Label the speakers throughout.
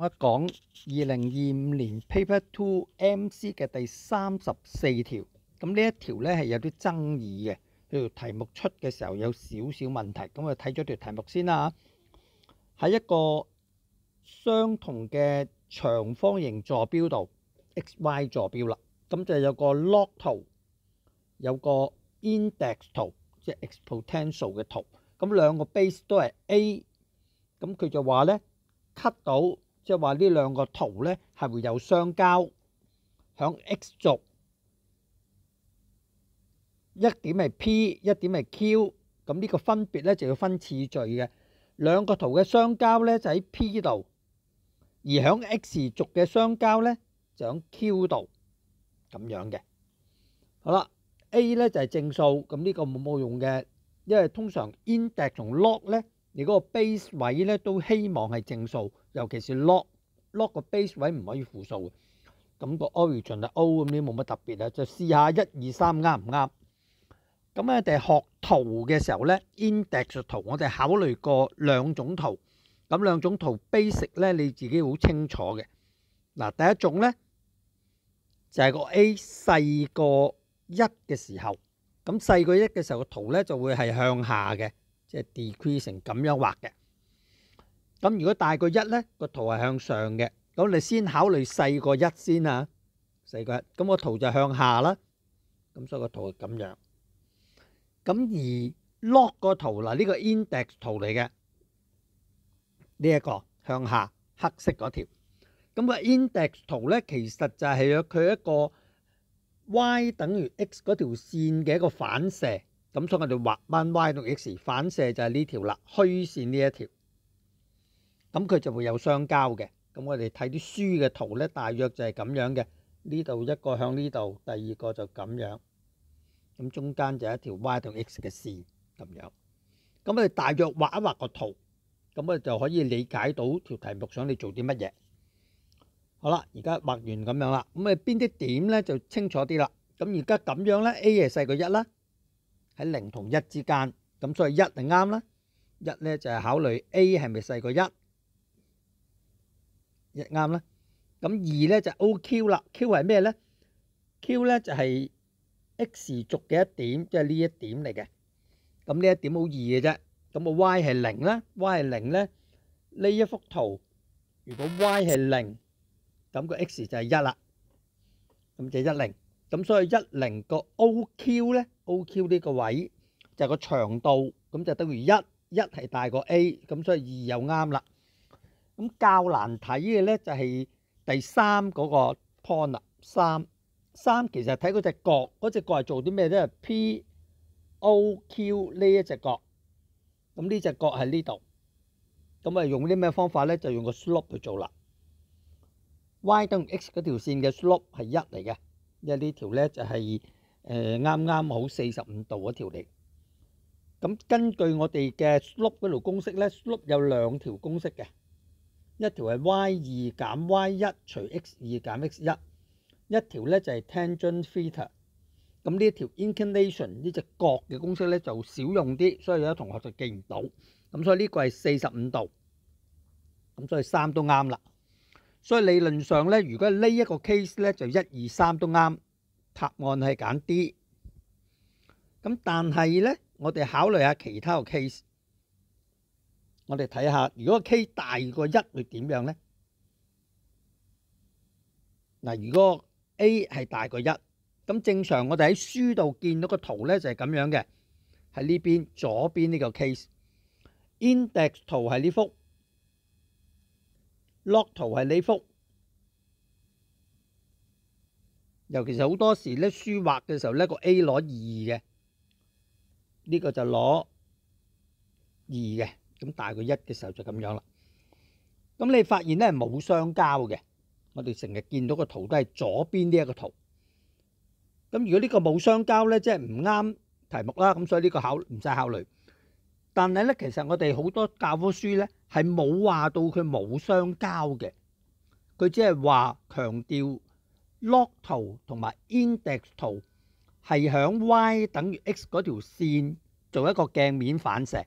Speaker 1: 我講2025年 Paper 2 MC 嘅第34條，咁呢一條呢係有啲爭議嘅，佢條題目出嘅時候有少少問題，咁我睇咗條題目先啦。喺一個相同嘅長方形坐標度 XY 坐標啦，咁就有個 log 圖，有個 index 圖，即係 exponential 嘅圖，咁兩個 base 都係 A， 咁佢就話呢 cut 到，即係話呢兩個圖呢係會有相交，響 X 軸一點係 P， 一點係 Q， 咁呢個分別呢就要分次序嘅，兩個圖嘅相交呢就喺 P 度，而響 X 軸嘅相交呢就響 Q 度，咁樣嘅。好啦 ，A 呢就係正數，咁呢個冇用嘅，因為通常 index 同 log 呢，你嗰個 base 位呢都希望係正數，尤其是 log 個 base 位唔可以負數嘅。咁個 origin 係 O 咁啲冇乜特別啊，就試下1、2、3啱唔啱？咁我哋學圖嘅時候呢 index 圖我哋考慮過兩種圖，咁兩種圖 basic 呢你自己好清楚嘅。嗱，第一種呢就係個 A 細過1嘅時候，咁細過1嘅時候個圖呢就會係向下嘅，即係 decreasing 咁樣畫嘅。咁如果大過1呢個圖係向上嘅，咁你先考慮細過1先啊，細過1，咁個圖就向下啦。咁所以個圖係咁樣。咁而 log 個圖嗱，呢個 index 圖嚟嘅，呢一個向下黑色嗰條。咁個 index 圖咧，其實就係佢一個 y 等於 x 嗰條線嘅一個反射。咁所以我哋畫翻 y 同 x 反射就係呢條啦，虛線呢一條。咁佢就會有相交嘅。咁我哋睇啲書嘅圖咧，大約就係咁樣嘅。呢度一個向呢度，第二個就咁樣。咁中間就一條 y 同 x 嘅線咁樣。咁我哋大約畫一畫個圖，咁我哋就可以理解到條題目想你做啲乜嘢。好啦，而家畫完咁樣啦，咁啊邊啲點咧就清楚啲啦。咁而家咁樣咧 ，A 係細過1啦，喺0同1之間，咁所以1係啱啦。1咧就係考慮 A 係咪細過1，1啱啦。咁2咧就 OQ 啦，Q 係咩咧 ？Q 咧就係X 軸嘅一點，即係呢一點嚟嘅。咁呢一點好易嘅啫。咁個 Y 係0啦 ，Y 係0咧，呢一幅圖如果 Y 係0，咁個 X 就係1啦。咁就10。咁所以10個 OQ 咧 ，OQ 呢個位就係個長度，咁就等於1，1係大過 A，咁所以2又啱啦。咁較難睇嘅咧就係第3嗰個 point 啦，3其實睇嗰隻角，嗰隻角係做啲咩咧？POQ 呢一隻角，咁呢隻角喺呢度，咁啊用啲咩方法咧？就用個 slope 去做啦。Y 等於 X 嗰條線嘅 slope 係1嚟嘅，因為呢條咧就係啱啱好45度嗰條嚟。咁根據我哋嘅 slope 嗰條公式咧 ，slope 有兩條公式嘅，一條係 Y2 減 Y1 除 X2 減 X1。一條咧就係 tangent theta， 咁呢一條 inclination 呢隻角嘅公式咧就少用啲，所以有啲同學就記唔到。咁所以呢個係45度，咁所以3都啱啦。所以理論上咧，如果呢一個 case 咧就1、2、3都啱，答案係揀 D。咁但係咧，我哋考慮下其他個 case， 我哋睇下如果個 case 大過1會點樣咧？嗱，如果A 係大過1，咁正常我哋喺書度見到個圖咧就係咁樣嘅，喺呢邊左邊呢個 case，index 圖係呢幅，log 圖係呢幅。尤其是好多時咧書畫嘅時候咧個 A 攞2嘅，呢個就攞2嘅，咁大過1嘅時候就咁樣啦。咁你發現咧係冇相交嘅。我哋成日見到個圖都係左邊呢一個圖，咁如果呢個冇相交咧，即係唔啱題目啦，咁所以呢個唔使考慮。但係咧，其實我哋好多教科書咧係冇話到佢冇相交嘅，佢只係話強調 log 圖同埋 index 圖係響 y 等於 x 嗰條線做一個鏡面反射。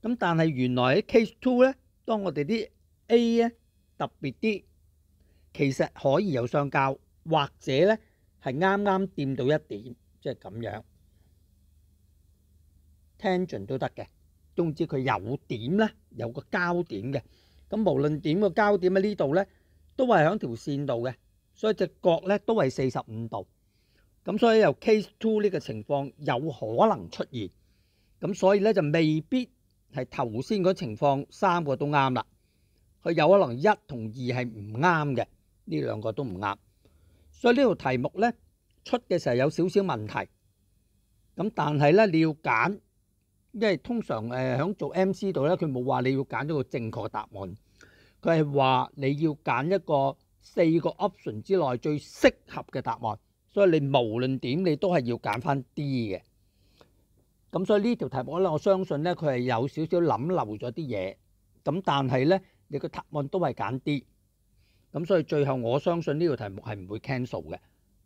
Speaker 1: 咁但係原來喺 case 2咧，當我哋啲 A 咧特別啲，其實可以有相交，或者咧係啱啱掂到一點，即係咁樣 tangent 都得嘅。總之佢有點咧，有個交點嘅。咁無論點個交點喺呢度咧，都係喺條線度嘅，所以隻角咧都係45度。咁所以由 case 2呢個情況有可能出現，咁所以咧就未必係頭先嗰情況3個都啱啦。佢有可能1同2係唔啱嘅，呢兩個都唔啱。所以呢條題目咧出嘅時候有少少問題。咁但係咧你要揀，因為通常喺做 MC 度咧，佢冇話你要揀咗個正確答案，佢係話你要揀一個4個 option 之內最適合嘅答案。所以你無論點你都係要揀翻 D 嘅。咁所以呢條題目咧，我相信咧佢係有少少諗漏咗啲嘢。咁但係咧你個答案都係揀 D。咁所以最後我相信呢條題目係唔會 cancel 嘅。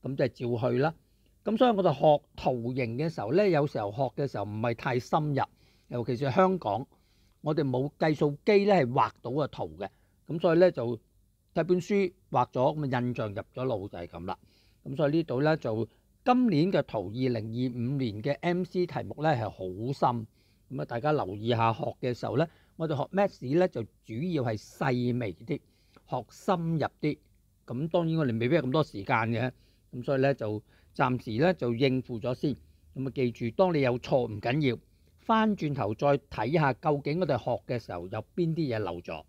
Speaker 1: 咁就係照去啦。咁所以我哋學圖形嘅時候咧，有時候學嘅時候唔係太深入，尤其是香港，我哋冇計數機咧係畫到個圖嘅。咁所以咧就睇本書畫咗，咁印象入咗腦就係咁啦。咁所以呢度咧就今年嘅圖2025年嘅 MC 題目咧係好深，咁啊大家留意下學嘅時候咧，我哋學 Maths 咧就主要係細微啲，學深入啲。咁當然我哋未必有咁多時間嘅，咁所以咧就暫時咧就應付咗先。咁啊記住，當你有錯唔緊要，翻轉頭再睇下究竟我哋學嘅時候有邊啲嘢漏咗。